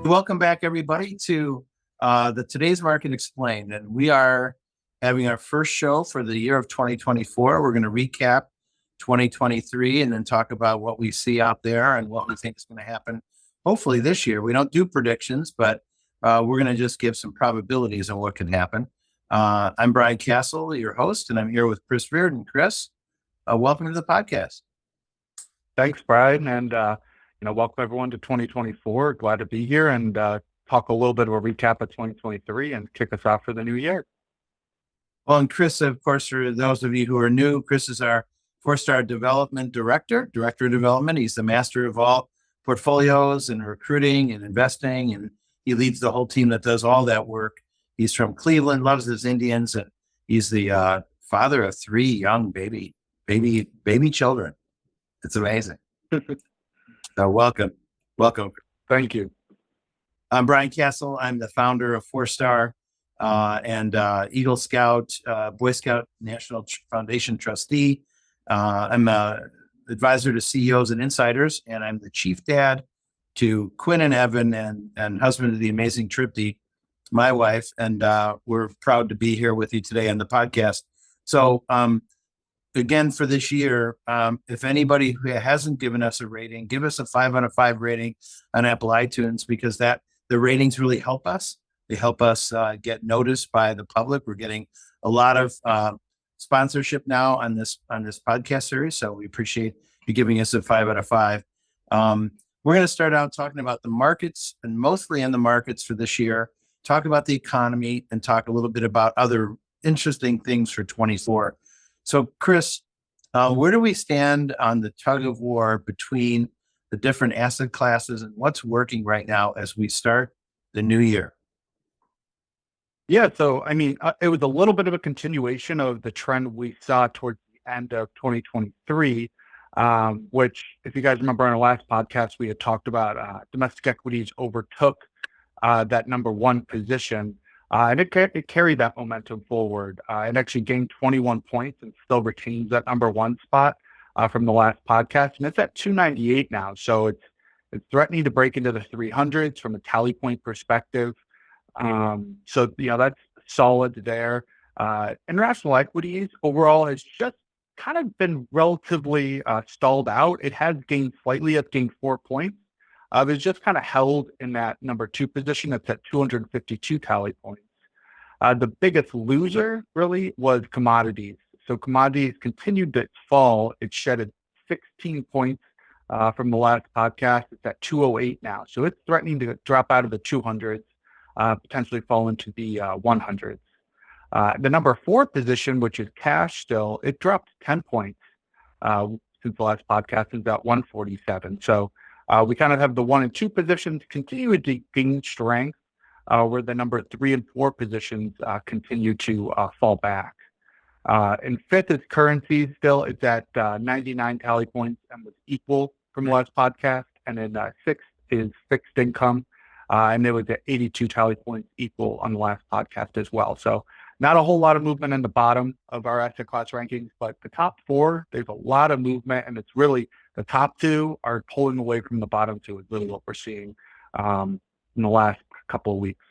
Welcome back, everybody, to the Today's Market Explained. And we are having our first show for the year of 2024. We're going to recap 2023 and then talk about what we see out there and what we think is going to happen, hopefully this year. We don't do predictions, but we're going to just give some probabilities on what can happen. I'm Brian Kasal, your host, and I'm here with Chris Reardon. Chris, welcome to the podcast. Thanks, Brian, and welcome everyone to 2024. Glad to be here and talk a little bit of a recap of 2023 and kick us off for the new year. Well, and Chris, of course, for those of you who are new, Chris is our FourStar Development Director of Development. He's the master of all portfolios and recruiting and investing, and he leads the whole team that does all that work. He's from Cleveland, loves his Indians, and he's the father of 3 young baby children. It's amazing. So welcome. Thank you. I'm Brian Kasal. I'm the founder of FourStar and Eagle Scout, Boy Scout National Foundation trustee. I'm an advisor to CEOs and insiders, and I'm the chief dad to Quinn and Evan and husband to the amazing Tripty, my wife. And we're proud to be here with you today on the podcast. So again, for this year, if anybody who hasn't given us a rating, give us a 5 out of 5 rating on Apple iTunes, because the ratings really help us. They help us get noticed by the public. We're getting a lot of sponsorship now on this podcast series, so we appreciate you giving us a 5 out of 5. We're going to start out talking about the markets, and mostly in the markets for this year, talk about the economy, and talk a little bit about other interesting things for 24. So, Chris, where do we stand on the tug of war between the different asset classes, and what's working right now as we start the new year? Yeah, so it was a little bit of a continuation of the trend we saw towards the end of 2023, which, if you guys remember on our last podcast, we had talked about domestic equities overtook that number one position. And it carried that momentum forward. It actually gained 21 points and still retains that number one spot from the last podcast. And it's at 298 now. So it's threatening to break into the 300s from a tally point perspective. So that's solid there. International equities overall has just kind of been relatively stalled out. It has gained slightly. It's gained 4 points. It's just kind of held in that number two position. It's at 252 tally points. The biggest loser really was commodities. So commodities continued to fall. It shedded 16 points from the last podcast. It's at 208 now. So it's threatening to drop out of the 200s, potentially fall into the 100s. The number 4 position, which is cash still, it dropped 10 points since the last podcast. It's at 147. So we kind of have the 1 and 2 positions continue to gain strength, where the number 3 and 4 positions continue to fall back. In 5th is currencies still. It's at 99 tally points and was equal from the last podcast. And then 6th is fixed income, and it was at 82 tally points, equal on the last podcast as well. So not a whole lot of movement in the bottom of our asset class rankings, but the top 4, there's a lot of movement, and it's really the top 2 are pulling away from the bottom 2 is really what we're seeing in the last couple of weeks.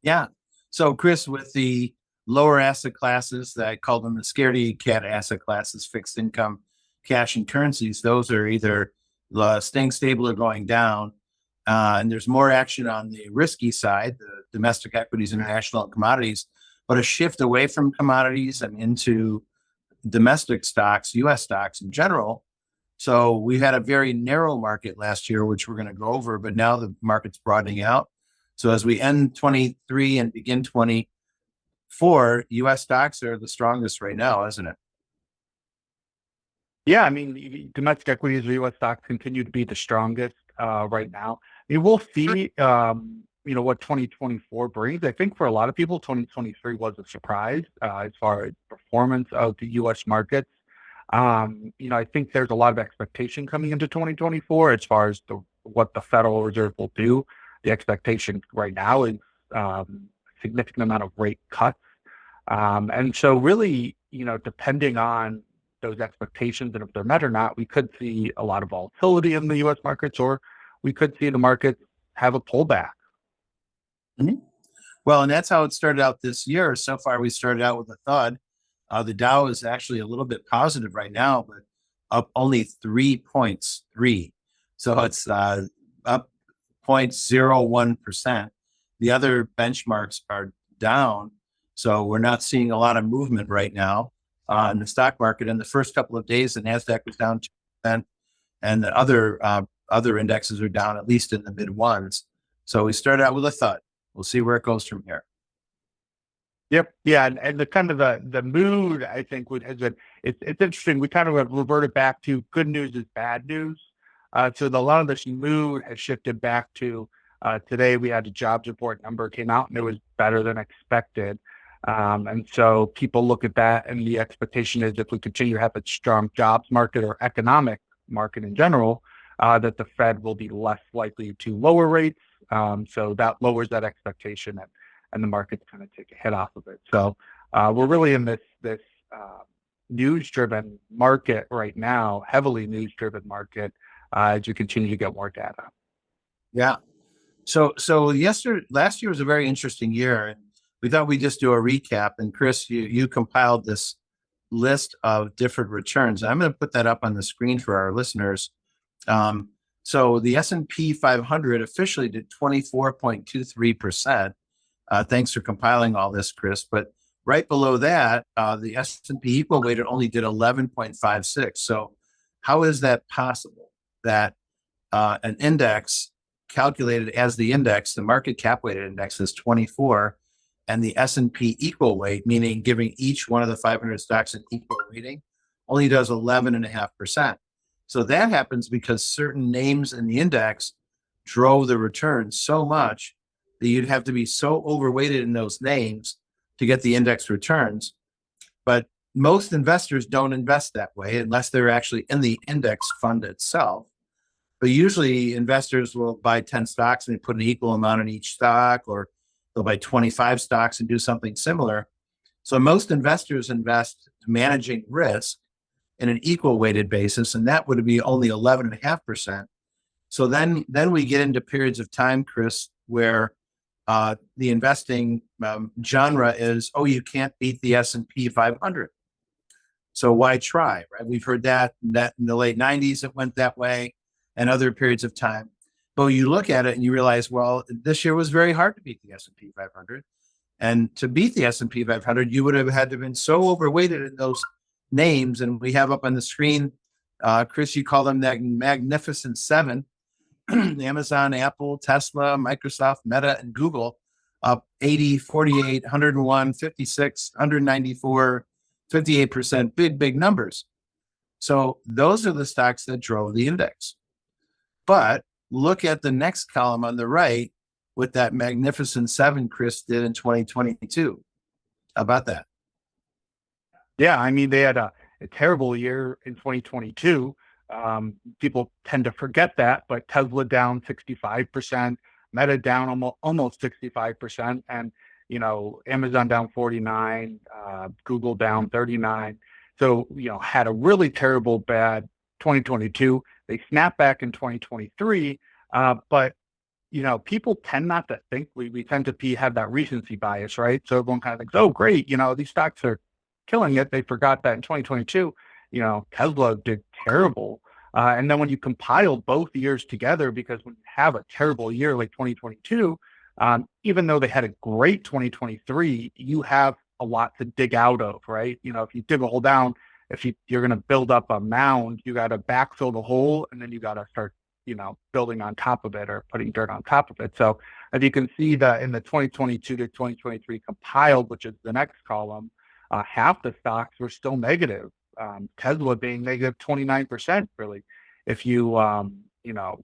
Yeah. So, Chris, with the lower asset classes, that I call them the scaredy cat asset classes, fixed income, cash, and currencies, those are either staying stable or going down. And there's more action on the risky side, the domestic equities, international, and commodities, but a shift away from commodities and into domestic stocks, U.S. stocks in general. So we had a very narrow market last year, which we're going to go over, but now the market's broadening out. So as we end 23 and begin 24, U.S. stocks are the strongest right now, isn't it? Yeah, domestic equities or U.S. stocks continue to be the strongest right now. We'll see, what 2024 brings. I think for a lot of people, 2023 was a surprise as far as performance of the U.S. markets. I think there's a lot of expectation coming into 2024 as far as what the Federal Reserve will do. The expectation right now is a significant amount of rate cuts. And so really, depending on those expectations and if they're met or not, we could see a lot of volatility in the U.S. markets, or we could see the markets have a pullback. Mhm. Well, and that's how it started out this year. So far, we started out with a thud. The Dow is actually a little bit positive right now, but up only 3 points, three. So it's up 0.01%. The other benchmarks are down. So we're not seeing a lot of movement right now in the stock market. In the first couple of days, the NASDAQ was down 2%, and the other indexes are down at least in the mid ones. So we started out with a thud. We'll see where it goes from here. Yep. Yeah. And the kind of the mood, I think, has been, it's interesting. We kind of have reverted back to good news is bad news. So a lot of this mood has shifted back to today. We had a jobs report number came out and it was better than expected. And so people look at that and the expectation is if we continue to have a strong jobs market or economic market in general, that the Fed will be less likely to lower rates. So that lowers that expectation and the markets kind of take a hit off of it. So we're really in this news-driven market right now, heavily news-driven market, as you continue to get more data. Yeah. So last year was a very interesting year, and we thought we'd just do a recap. And Chris, you compiled this list of different returns. I'm going to put that up on the screen for our listeners. So the S&P 500 officially did 24.23%. Thanks for compiling all this, Chris. But right below that, the S&P equal weighted only did 11.56. So how is that possible that an index calculated as the index, the market cap weighted index is 24, and the S&P equal weight, meaning giving each one of the 500 stocks an equal weighting, only does 11.5%. So that happens because certain names in the index drove the return so much that you'd have to be so overweighted in those names to get the index returns. But most investors don't invest that way unless they're actually in the index fund itself. But usually investors will buy 10 stocks and they put an equal amount in each stock, or they'll buy 25 stocks and do something similar. So most investors invest managing risk in an equal weighted basis, and that would be only 11.5%. So then we get into periods of time, Chris, where the investing genre is, oh, you can't beat the S&P 500. So why try, right? We've heard that in the late 90s, it went that way, and other periods of time. But you look at it and you realize, well, this year was very hard to beat the S&P 500. And to beat the S&P 500, you would have had to have been so overweighted in those names. And we have up on the screen, Chris, you call them that magnificent seven: Amazon, Apple, Tesla, Microsoft, Meta, and Google, up 80, 48, 101, 56, 194, 58%, big numbers. So those are the stocks that drove the index. But look at the next column on the right with that magnificent seven Chris did in 2022. How about that? Yeah, I mean, they had a terrible year in 2022. People tend to forget that, but Tesla down 65%, Meta down almost 65%, and Amazon down 49, Google down 39. So had a really terrible bad 2022. They snapped back in 2023, but people tend not to think we tend to have that recency bias, right? So everyone kind of thinks, oh, great, these stocks are killing it. They forgot that in 2022, Tesla did terrible. And then when you compile both years together, because when you have a terrible year like 2022, even though they had a great 2023, you have a lot to dig out of, right? If you dig a hole down, if you're going to build up a mound, you got to backfill the hole, and then you got to start, building on top of it or putting dirt on top of it. So as you can see that in the 2022 to 2023 compiled, which is the next column, half the stocks were still negative. Tesla being negative 29%, really, if you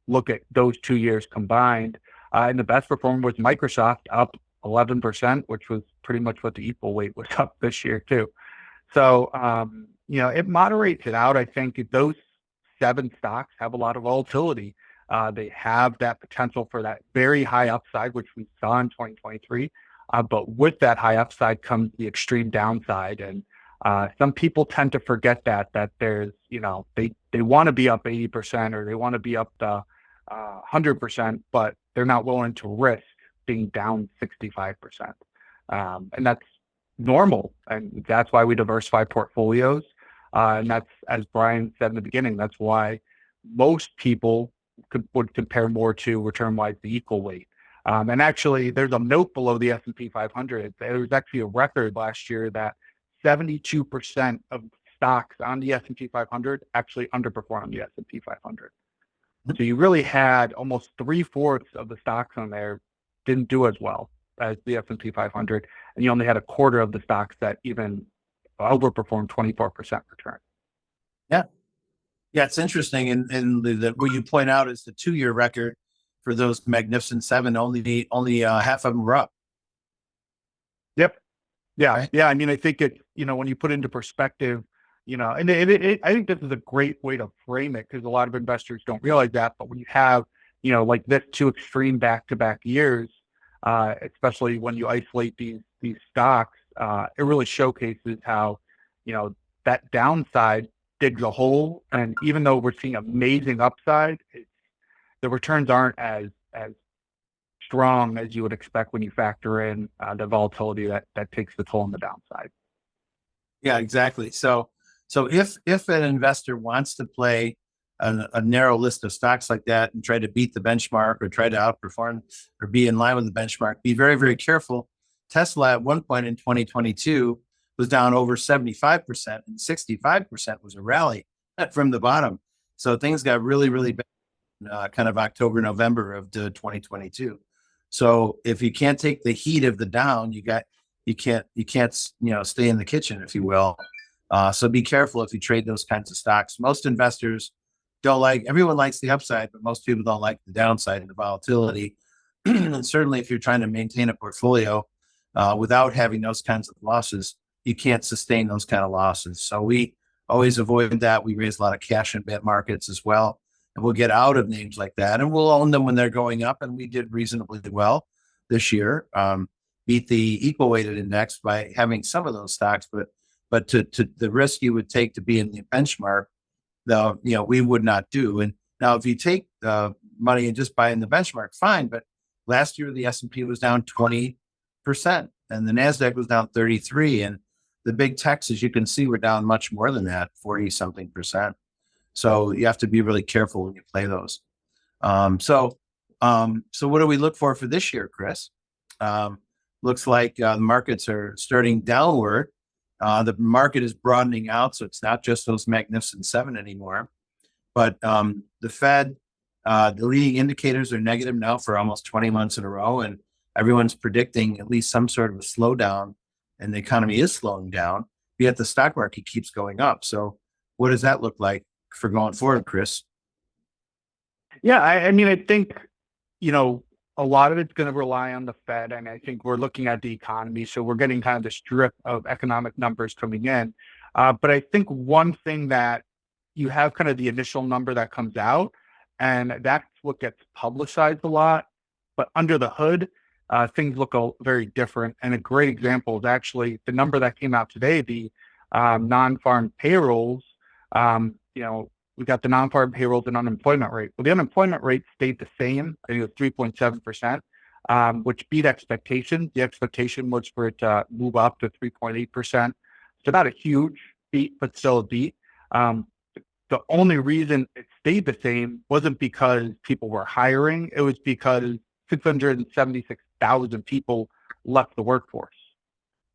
look at those 2 years combined. And the best performer was Microsoft, up 11%, which was pretty much what the equal weight was up this year too. So it moderates it out. I think those 7 stocks have a lot of volatility. They have that potential for that very high upside, which we saw in 2023. But with that high upside comes the extreme downside. And some people tend to forget that there's, they want to be up 80%, or they want to be up the 100%, but they're not willing to risk being down 65%. And that's normal. And that's why we diversify portfolios. And that's, as Brian said in the beginning, that's why most people would compare more to return-wise the equal weight. And actually, there's a note below the S&P 500. There was actually a record last year that 72% of stocks on the S&P 500 actually underperformed the S&P 500. So you really had almost 3/4 of the stocks on there didn't do as well as the S&P 500, and you only had a quarter of the stocks that even overperformed 24% return. Yeah. Yeah, it's interesting. And what you point out is the 2-year record for those Magnificent Seven, only half of them were up. Yep. Yeah. Right? Yeah. I mean, I think when you put into perspective, and I think this is a great way to frame it because a lot of investors don't realize that. But when you have, like this two extreme back-to-back years, especially when you isolate these stocks, it really showcases how, that downside digs a hole. And even though we're seeing amazing upside, the returns aren't as strong as you would expect when you factor in the volatility that takes the toll on the downside. Yeah, exactly. So if an investor wants to play a narrow list of stocks like that and try to beat the benchmark or try to outperform or be in line with the benchmark, be very, very careful. Tesla at one point in 2022 was down over 75%, and 65% was a rally from the bottom. So things got really, really bad kind of October, November of 2022. So if you can't take the heat of the down, you can't stay in the kitchen, if you will. So be careful if you trade those kinds of stocks. Most investors everyone likes the upside, but most people don't like the downside and the volatility. And certainly if you're trying to maintain a portfolio without having those kinds of losses, you can't sustain those kind of losses. So we always avoid that. We raise a lot of cash in bet markets as well. And we'll get out of names like that and we'll own them when they're going up. And we did reasonably well this year. Beat the equal weighted index by having some of those stocks, but to the risk you would take to be in the benchmark, we would not do. And now if you take money and just buy in the benchmark, fine. But last year the S&P was down 20% and the NASDAQ was down 33%. And the big techs, as you can see, were down much more than that, 40 something percent. So you have to be really careful when you play those. So what do we look for this year, Chris? Looks like the markets are starting downward. The market is broadening out, so it's not just those Magnificent Seven anymore. But the Fed, the leading indicators are negative now for almost 20 months in a row, and everyone's predicting at least some sort of a slowdown, and the economy is slowing down, yet the stock market keeps going up. So what does that look like for going forward, Chris? Yeah, I mean, I think, a lot of it's going to rely on the Fed. And I think we're looking at the economy. So we're getting kind of the strip of economic numbers coming in. But I think one thing that you have kind of the initial number that comes out, and that's what gets publicized a lot. But under the hood, things look very different. And a great example is actually the number that came out today, the non-farm payrolls. We got the non-farm payrolls and unemployment rate. Well, the unemployment rate stayed the same. I think it was 3.7%, which beat expectations. The expectation was for it to move up to 3.8%. So not a huge beat, but still a beat. The only reason it stayed the same wasn't because people were hiring. It was because 676,000 people left the workforce.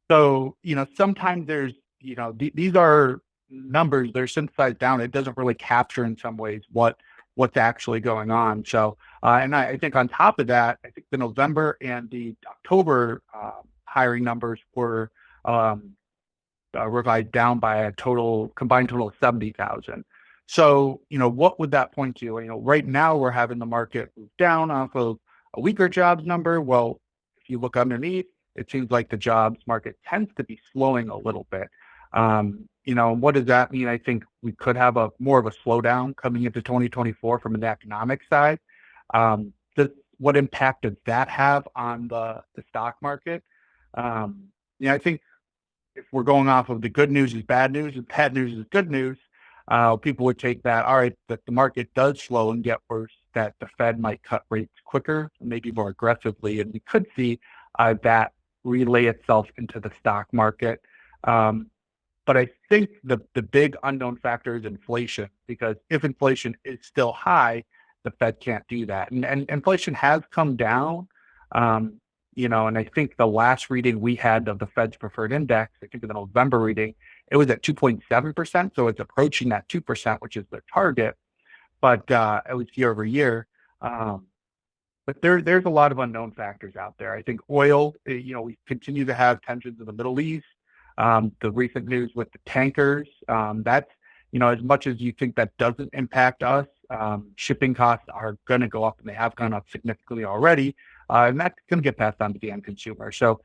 So, sometimes there's, these are numbers, they're synthesized down. It doesn't really capture in some ways what's actually going on. So, and I think on top of that, I think the November and the October hiring numbers were revised down by a combined total of 70,000. So, what would that point to? Right now we're having the market move down off of a weaker jobs number. Well, if you look underneath, it seems like the jobs market tends to be slowing a little bit. What does that mean? I think we could have more of a slowdown coming into 2024 from an economic side. What impact does that have on the stock market? I think if we're going off of the good news is bad news and bad news is good news, people would take that, all right, that the market does slow and get worse. that the Fed might cut rates quicker, maybe more aggressively, and we could see that relay itself into the stock market. But I think the big unknown factor is inflation, because if inflation is still high, the Fed can't do that. And inflation has come down, and I think the last reading we had of the Fed's preferred index, I think the November reading, it was at 2.7%. So it's approaching that 2%, which is their target, but it was year over year. But there's a lot of unknown factors out there. I think oil, we continue to have tensions in the Middle East. The recent news with the tankers, that's, as much as you think that doesn't impact us, shipping costs are going to go up, and they have gone up significantly already. And that's going to get passed on to the end consumer. So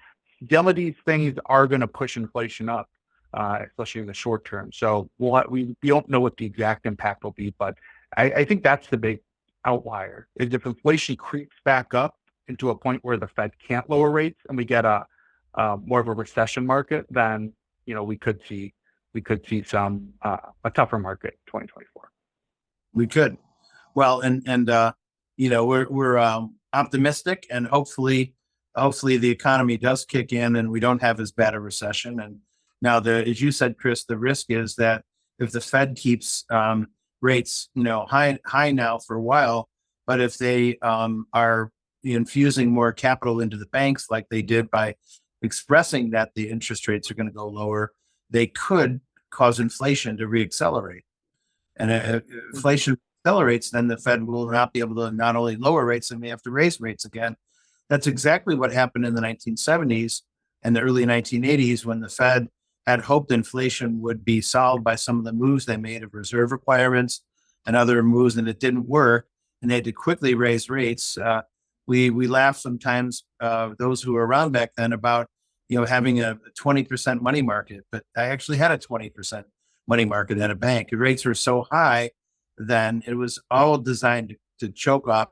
some of these things are going to push inflation up, especially in the short term. So we don't know what the exact impact will be, but I think that's the big outlier, is if inflation creeps back up into a point where the Fed can't lower rates and we get a more of a recession market, then we could see some a tougher market in 2024. We could. Well, we're optimistic, and hopefully the economy does kick in and we don't have as bad a recession. And now, as you said, Chris, the risk is that if the Fed keeps rates high now for a while, but if they are infusing more capital into the banks like they did by expressing that the interest rates are going to go lower, they could cause inflation to reaccelerate. And if inflation accelerates, then the Fed will not be able to not only lower rates, and may have to raise rates again. That's exactly what happened in the 1970s and the early 1980s, when the Fed had hoped inflation would be solved by some of the moves they made of reserve requirements and other moves, and it didn't work, and they had to quickly raise rates. We laugh sometimes, those who were around back then, about having a 20% money market, but I actually had a 20% money market at a bank. The rates were so high then, it was all designed to choke off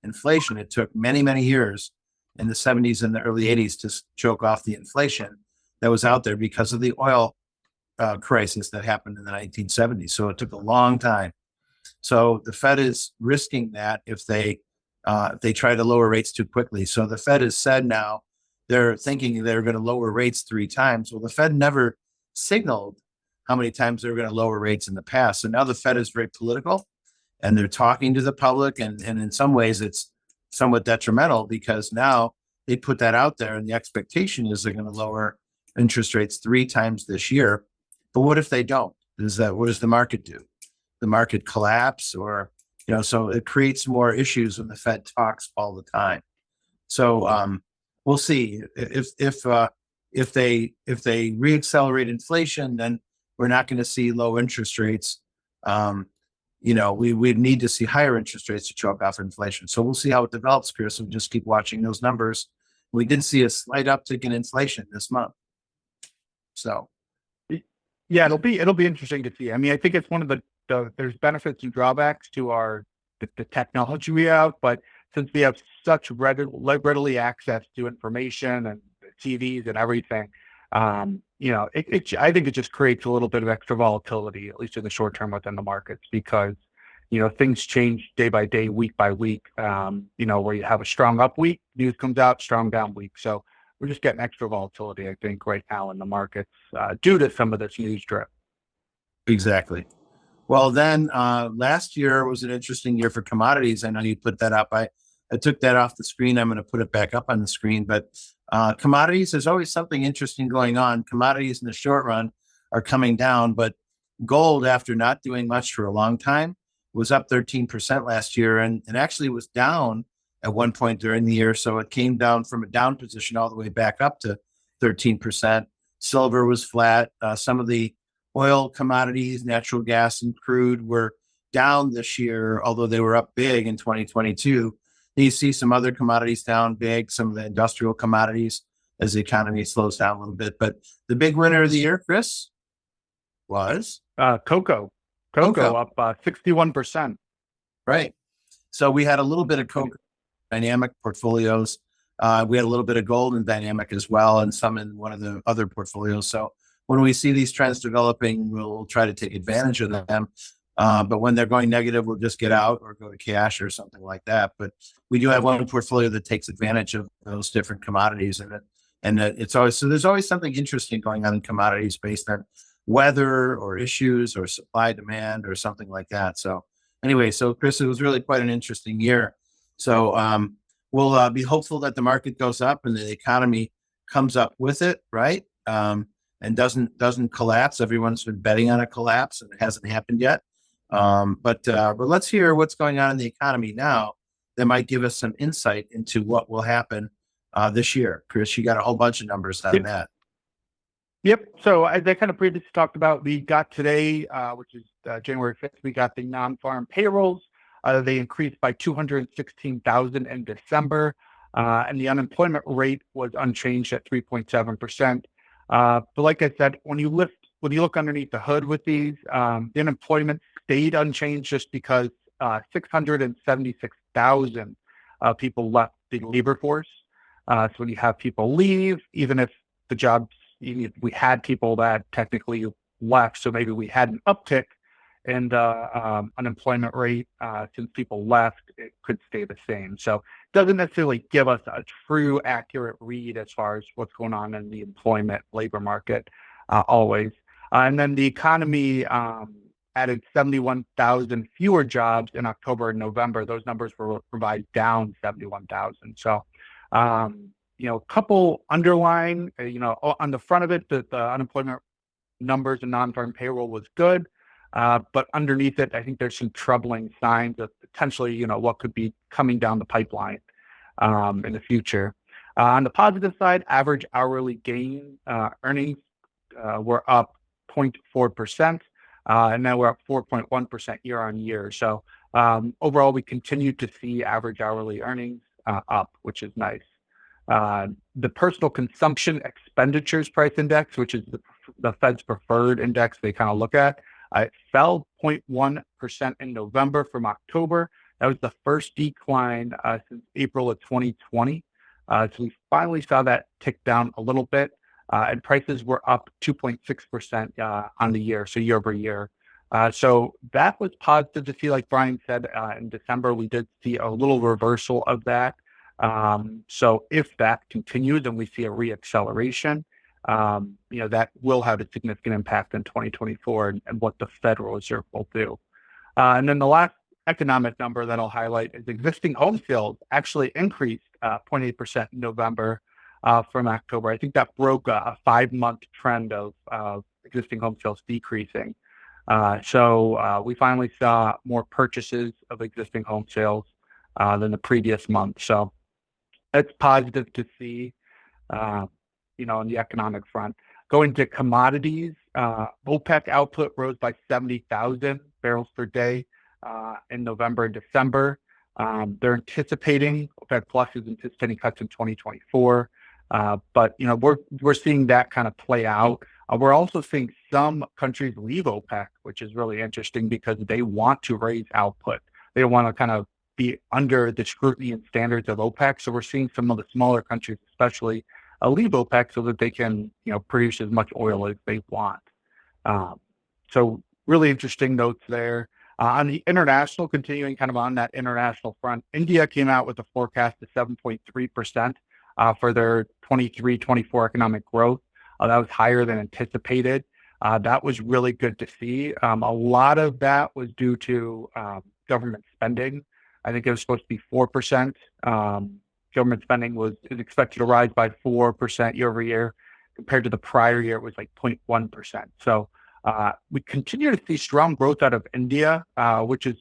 inflation. It took many, many years in the 70s and the early 80s to choke off the inflation that was out there because of the oil crisis that happened in the 1970s. So it took a long time. So the Fed is risking that if they try to lower rates too quickly. So the Fed has said now they're thinking they're going to lower rates 3 times. Well, the Fed never signaled how many times they were going to lower rates in the past. So now the Fed is very political, and they're talking to the public, and in some ways it's somewhat detrimental, because now they put that out there and the expectation is they're going to lower interest rates 3 times this year. But what if they don't? What does the market do? The market collapse, or so it creates more issues when the Fed talks all the time. So we'll see if they reaccelerate inflation, then we're not going to see low interest rates. We need to see higher interest rates to choke off inflation. So we'll see how it develops, Chris. We'll just keep watching those numbers. We did see a slight uptick in inflation this month. So, yeah, it'll be interesting to see. I mean, I think it's one of the there's benefits and drawbacks to the technology we have, but since we have such readily access to information and TVs and everything, I think it just creates a little bit of extra volatility, at least in the short term, within the markets, because things change day by day, week by week. Where you have a strong up week, news comes out, strong down week. So we're just getting extra volatility, I think, right now in the markets due to some of this news drip. Exactly. Well, then last year was an interesting year for commodities. I know you put that up. I took that off the screen. I'm going to put it back up on the screen. But commodities, there's always something interesting going on. Commodities in the short run are coming down, but gold, after not doing much for a long time, was up 13% last year, and actually was down at one point during the year. So it came down from a down position all the way back up to 13%. Silver was flat. Some of the oil commodities, natural gas and crude, were down this year, although they were up big in 2022. You see some other commodities down big, some of the industrial commodities, as the economy slows down a little bit. But the big winner of the year, Chris, was cocoa. Cocoa up 61%. Right. So we had a little bit of cocoa dynamic portfolios. We had a little bit of gold in dynamic as well, and some in one of the other portfolios. So when we see these trends developing, we'll try to take advantage of them. But when they're going negative, we'll just get out or go to cash or something like that. But we do have one portfolio that takes advantage of those different commodities, and it's always, so there's always something interesting going on in commodities based on weather or issues or supply demand or something like that. So anyway, so Chris, it was really quite an interesting year. So we'll be hopeful that the market goes up and the economy comes up with it, right? And doesn't collapse. Everyone's been betting on a collapse, and it hasn't happened yet. But let's hear what's going on in the economy now that might give us some insight into what will happen this year. Chris, you got a whole bunch of numbers on that. Yep. So as I kind of previously talked about, we got today, which is January 5th, we got the non-farm payrolls. They increased by 216,000 in December, and the unemployment rate was unchanged at 3.7%. But like I said, when you look underneath the hood with these, the unemployment stayed unchanged just because 676,000 people left the labor force. So when you have people leave, even if the jobs, we had people that technically left, so maybe we had an uptick in the unemployment rate since people left, it could stay the same. So it doesn't necessarily give us a true accurate read as far as what's going on in the employment labor market always. And then the economy added 71,000 fewer jobs in October and November. Those numbers were revised down 71,000. So a couple underlying, on the front of it, the unemployment numbers and non-farm payroll was good. But underneath it, I think there's some troubling signs of potentially, what could be coming down the pipeline in the future. On the positive side, average hourly gain earnings were up 0.4%, and now we're up 4.1% year on year. So overall, we continue to see average hourly earnings up, which is nice. The personal consumption expenditures price index, which is the Fed's preferred index they kind of look at, it fell 0.1% in November from October. That was the first decline since April of 2020. So we finally saw that tick down a little bit, and prices were up 2.6% on the year, so year over year. So that was positive to see. Like Brian said, in December, we did see a little reversal of that. So if that continues and we see a reacceleration, that will have a significant impact in 2024 and what the Federal Reserve will do. And then the last economic number that I'll highlight is existing home sales actually increased 0.8% in November from October. I think that broke a 5-month trend of existing home sales decreasing. So we finally saw more purchases of existing home sales than the previous month. So it's positive to see, on the economic front. Going to commodities, OPEC output rose by 70,000 barrels per day in November and December. They're anticipating, OPEC Plus is anticipating cuts in 2024. But, we're seeing that kind of play out. We're also seeing some countries leave OPEC, which is really interesting because they want to raise output. They want to kind of be under the scrutiny and standards of OPEC. So we're seeing some of the smaller countries, especially, leave OPEC so that they can, produce as much oil as they want. So really interesting notes there. On the international, continuing kind of on that international front, India came out with a forecast of 7.3% for their 23-24 economic growth. That was higher than anticipated. That was really good to see. A lot of that was due to government spending. I think it was supposed to be 4%. Government spending is expected to rise by 4% year over year. Compared to the prior year, it was like 0.1%. So we continue to see strong growth out of India, which is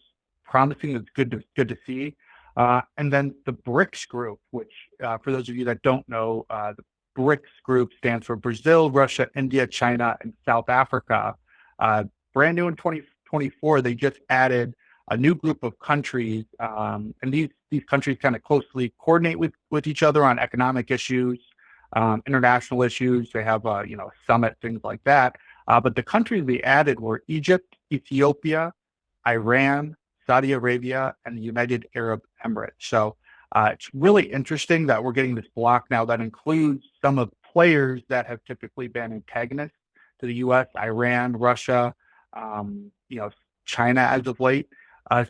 promising. It's good to see. And then the BRICS group, which for those of you that don't know, the BRICS group stands for Brazil, Russia, India, China, and South Africa. Brand new in 2024, they just added a new group of countries, and these countries kind of closely coordinate with each other on economic issues, international issues. They have a summit, things like that. But the countries they added were Egypt, Ethiopia, Iran, Saudi Arabia, and the United Arab Emirates. So it's really interesting that we're getting this block now that includes some of the players that have typically been antagonists to the U.S., Iran, Russia, China as of late.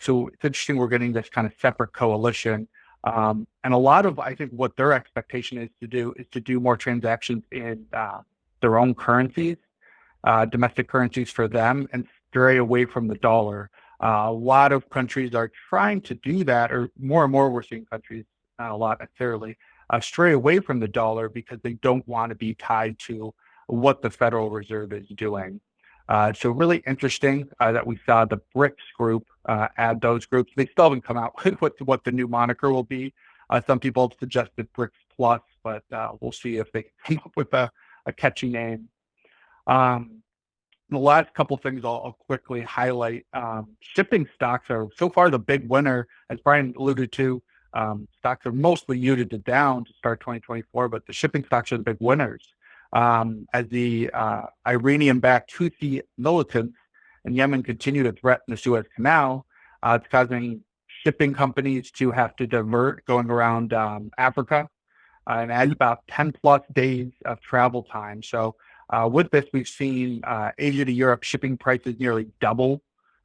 So it's interesting we're getting this kind of separate coalition. And a lot of, I think, what their expectation is to do more transactions in their own currencies, domestic currencies for them, and stray away from the dollar. A lot of countries are trying to do that, or more and more we're seeing countries, not a lot necessarily, stray away from the dollar because they don't want to be tied to what the Federal Reserve is doing. So really interesting that we saw the BRICS group add those groups. They still haven't come out with what the new moniker will be. Some people have suggested BRICS Plus, but we'll see if they come up with a catchy name. The last couple of things I'll quickly highlight. Shipping stocks are so far the big winner, as Brian alluded to. Stocks are mostly muted to down to start 2024, but the shipping stocks are the big winners. As the Iranian-backed Houthi militants in Yemen continue to threaten the Suez Canal, it's causing shipping companies to have to divert going around Africa and adds about 10 plus days of travel time. So with this, we've seen Asia to Europe shipping prices nearly double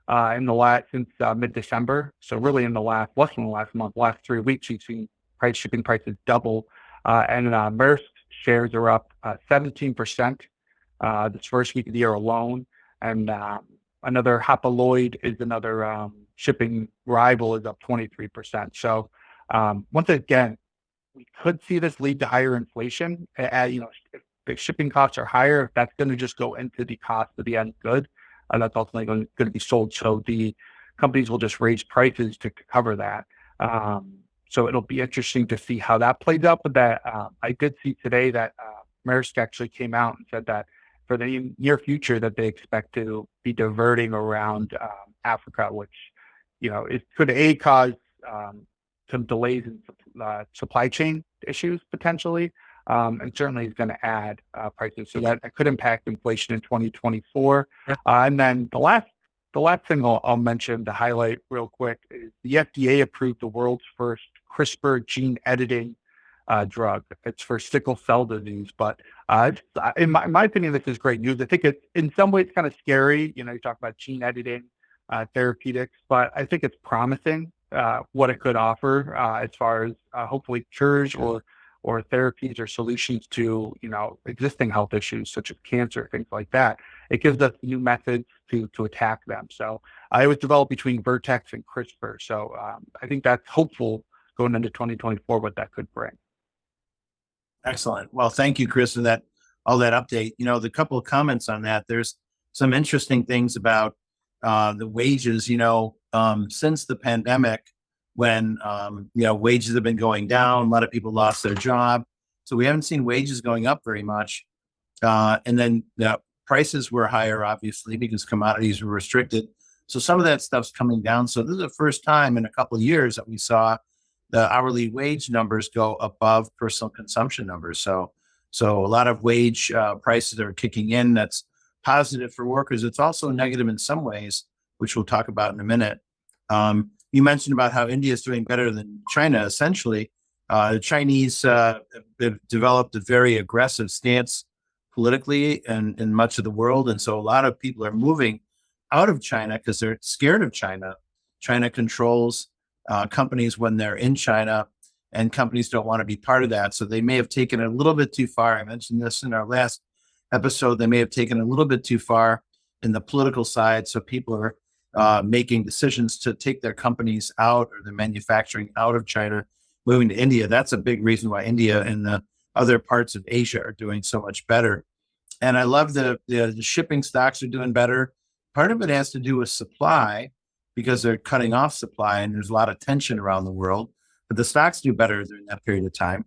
since mid-December. So really in the less than the last month, last 3 weeks, we've seen shipping prices double. And Maersk shares are up 17% this first week of the year alone. And another Hapag-Lloyd is another shipping rival is up 23%. So once again, we could see this lead to higher inflation. If the shipping costs are higher, that's going to just go into the cost of the end good. That's ultimately going to be sold. So the companies will just raise prices to cover that. So it'll be interesting to see how that plays out. But that I did see today that Maersk actually came out and said that for the near future that they expect to be diverting around Africa, which it could cause some delays in supply chain issues potentially, and certainly is going to add prices. So that could impact inflation in 2024. And then the last thing I'll mention to highlight real quick is the FDA approved the world's first CRISPR gene editing drug. It's for sickle cell disease, but in my opinion, this is great news. I think it's in some ways kind of scary. You talk about gene editing therapeutics, but I think it's promising what it could offer as far as hopefully cures or therapies or solutions to existing health issues such as cancer, things like that. It gives us new methods to attack them. So it was developed between Vertex and CRISPR. So I think that's hopeful going into 2024 what that could bring. Excellent. Well, thank you, Chris, for all that update. The couple of comments on that. There's some interesting things about the wages. Since the pandemic, when wages have been going down, a lot of people lost their job, so we haven't seen wages going up very much. And then prices were higher, obviously, because commodities were restricted. So some of that stuff's coming down. So this is the first time in a couple of years that we saw the hourly wage numbers go above personal consumption numbers. So a lot of wage prices are kicking in. That's positive for workers. It's also negative in some ways, which we'll talk about in a minute. You mentioned about how India is doing better than China. Essentially, the Chinese have developed a very aggressive stance politically in much of the world. And so a lot of people are moving out of China because they're scared of China. China controls companies when they're in China, and companies don't want to be part of that. So they may have taken it a little bit too far. I mentioned this in our last episode. They may have taken it a little bit too far in the political side. So people are making decisions to take their companies out or their manufacturing out of China, moving to India. That's a big reason why India and the other parts of Asia are doing so much better. And I love the shipping stocks are doing better. Part of it has to do with supply because they're cutting off supply and there's a lot of tension around the world. But the stocks do better during that period of time.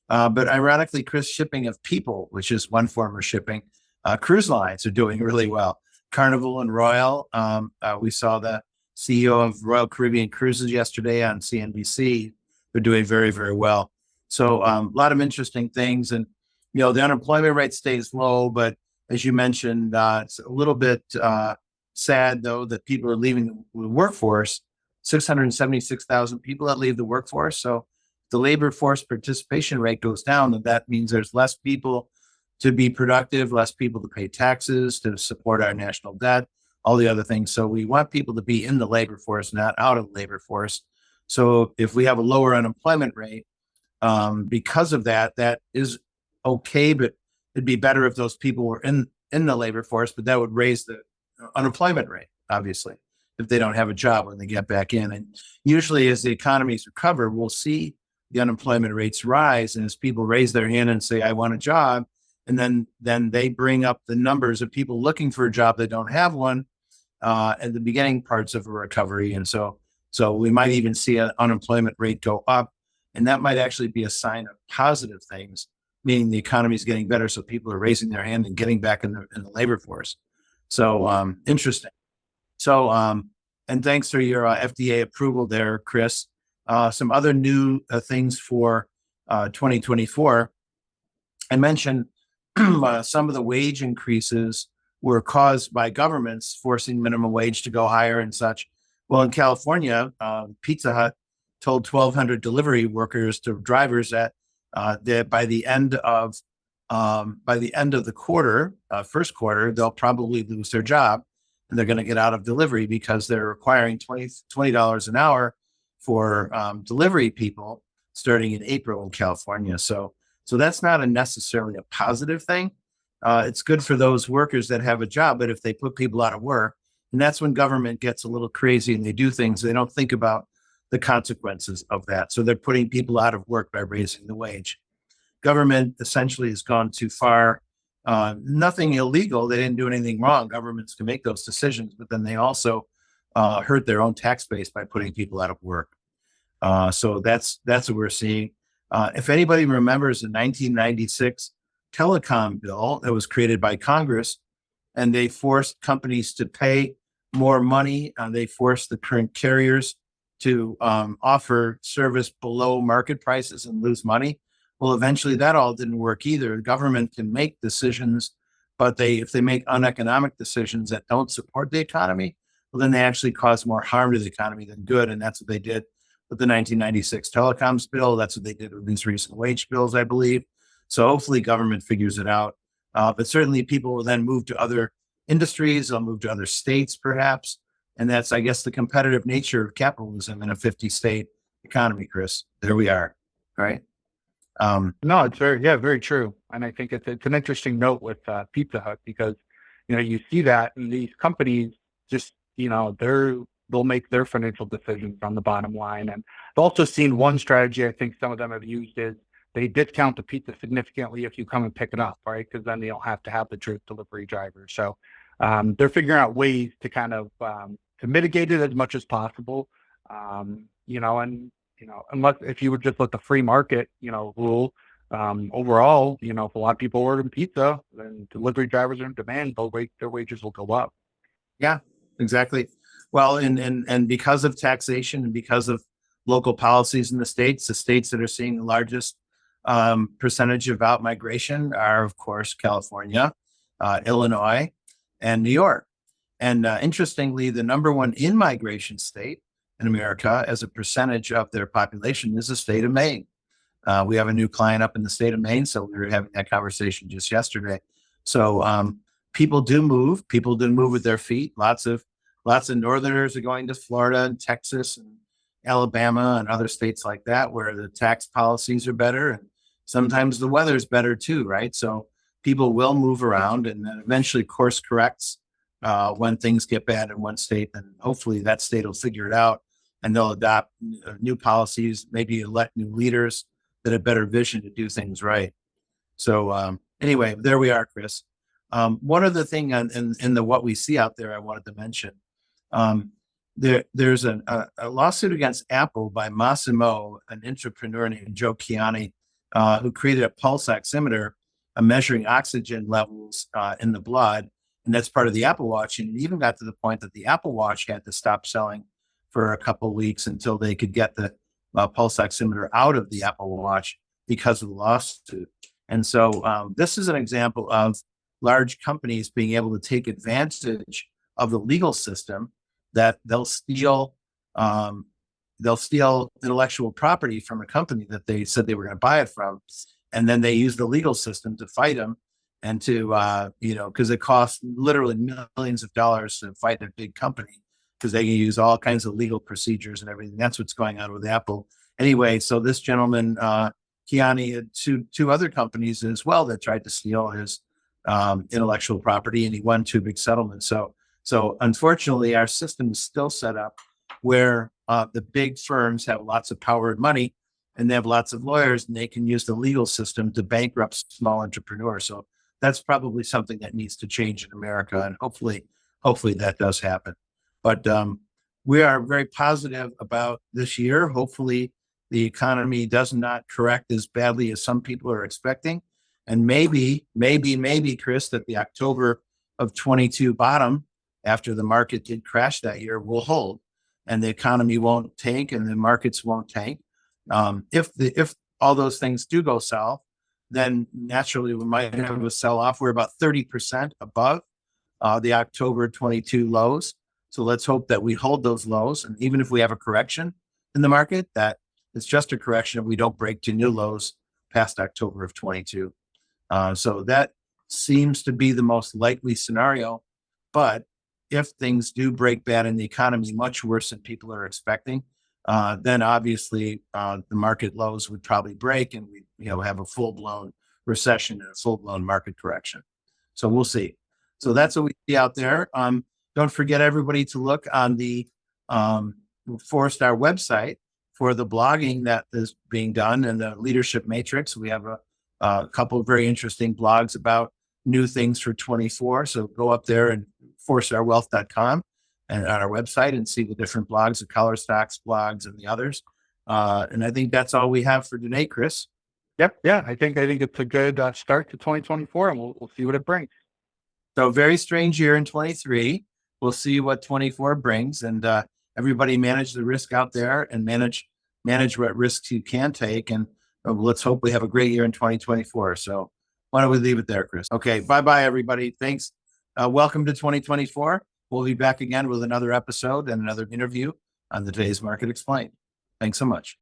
But ironically, Chris, shipping of people, which is one form of shipping, cruise lines are doing really well. Carnival and Royal. We saw the CEO of Royal Caribbean Cruises yesterday on CNBC. They're doing very, very well. So a lot of interesting things. And, the unemployment rate stays low, but as you mentioned, it's a little bit sad, though, that people are leaving the workforce. 676,000 people that leave the workforce. So the labor force participation rate goes down, and that means there's less people to be productive, less people to pay taxes, to support our national debt, all the other things. So we want people to be in the labor force, not out of the labor force. So if we have a lower unemployment rate, because of that, that is okay, but it'd be better if those people were in the labor force, but that would raise the unemployment rate, obviously, if they don't have a job when they get back in. And usually as the economies recover, we'll see the unemployment rates rise. And as people raise their hand and say, I want a job, and then they bring up the numbers of people looking for a job that don't have one at the beginning parts of a recovery. And so we might even see an unemployment rate go up. And that might actually be a sign of positive things, meaning the economy is getting better. So people are raising their hand and getting back in the labor force. So interesting. So, and thanks for your FDA approval there, Chris. Some other new things for 2024. I mentioned some of the wage increases were caused by governments forcing minimum wage to go higher and such. Well, in California, Pizza Hut told 1,200 delivery workers to drivers that by the end of the quarter, first quarter, they'll probably lose their job and they're going to get out of delivery because they're requiring $20 an hour for delivery people starting in April in California. So that's not necessarily a positive thing. It's good for those workers that have a job, but if they put people out of work, and that's when government gets a little crazy and they do things, they don't think about the consequences of that. So they're putting people out of work by raising the wage. Government essentially has gone too far. Nothing illegal. They didn't do anything wrong. Governments can make those decisions, but then they also hurt their own tax base by putting people out of work. So that's what we're seeing. If anybody remembers the 1996 telecom bill that was created by Congress, and they forced companies to pay more money, they forced the current carriers to offer service below market prices and lose money. Well, eventually that all didn't work either. The government can make decisions, but if they make uneconomic decisions that don't support the economy, well, then they actually cause more harm to the economy than good. And that's what they did with the 1996 telecoms bill. That's what they did with these recent wage bills, I believe. So hopefully government figures it out. But certainly people will then move to other industries. They'll move to other states, perhaps. And that's, I guess, the competitive nature of capitalism in a 50-state economy, Chris. There we are. All right. No, it's very true. And I think it's an interesting note with Pizza Hut because, you see that in these companies just, they'll make their financial decisions on the bottom line. And I've also seen one strategy I think some of them have used is they discount the pizza significantly if you come and pick it up, right? Because then they don't have to have the delivery driver. So they're figuring out ways to kind of to mitigate it as much as possible. Unless if you would just let the free market, rule, overall, if a lot of people order pizza, then delivery drivers are in demand, their wages will go up. Yeah, exactly. Well, and because of taxation and because of local policies in the states that are seeing the largest percentage of out migration are, of course, California, Illinois, and New York. And interestingly, the number one in-migration state in America as a percentage of their population is the state of Maine. We have a new client up in the state of Maine, so we were having that conversation just yesterday. So people do move. People do move with their feet. Lots of Northerners are going to Florida and Texas and Alabama and other states like that, where the tax policies are better, and sometimes the weather's better too, right? So people will move around, and then eventually course corrects when things get bad in one state, and hopefully that state will figure it out and they'll adopt new policies, maybe elect new leaders that have better vision to do things right. So anyway, there we are, Chris. One other thing in the what we see out there I wanted to mention. There's a lawsuit against Apple by Massimo, an entrepreneur named Joe Chiani, who created a pulse oximeter measuring oxygen levels in the blood. And that's part of the Apple Watch. And it even got to the point that the Apple Watch had to stop selling for a couple of weeks until they could get the pulse oximeter out of the Apple Watch because of the lawsuit. And so this is an example of large companies being able to take advantage of the legal system, that they'll steal intellectual property from a company that they said they were going to buy it from, and then they use the legal system to fight them and to, because it costs literally millions of dollars to fight a big company because they can use all kinds of legal procedures and everything. That's what's going on with Apple. Anyway, so this gentleman, Kiani, had two other companies as well that tried to steal his intellectual property, and he won two big settlements. So unfortunately, our system is still set up where the big firms have lots of power and money, and they have lots of lawyers, and they can use the legal system to bankrupt small entrepreneurs. So that's probably something that needs to change in America, and hopefully that does happen. But we are very positive about this year. Hopefully, the economy does not correct as badly as some people are expecting, and maybe, Chris, that the October of 22 bottom, after the market did crash that year, will hold, and the economy won't tank, and the markets won't tank. If all those things do go south, then naturally we might have a sell off. We're about 30% above the October 22 lows. So let's hope that we hold those lows. And even if we have a correction in the market, that it's just a correction if we don't break to new lows past October of 22. So that seems to be the most likely scenario. But if things do break bad in the economy, much worse than people are expecting, then obviously the market lows would probably break, and we have a full-blown recession and a full-blown market correction. So we'll see. So that's what we see out there. Don't forget, everybody, to look on the FourStar website for the blogging that is being done and the leadership matrix. We have a couple of very interesting blogs about new things for 24. So go up there and FourStarWealth.com and on our website and see the different blogs, the Color Stocks blogs and the others. And I think that's all we have for today, Chris. Yep. Yeah. I think it's a good start to 2024, and we'll see what it brings. So very strange year in 23. We'll see what 24 brings, and everybody manage the risk out there and manage what risks you can take. And let's hope we have a great year in 2024. So why don't we leave it there, Chris? Okay. Bye-bye, everybody. Thanks. Welcome to 2024. We'll be back again with another episode and another interview on the Today's Market Explained. Thanks so much.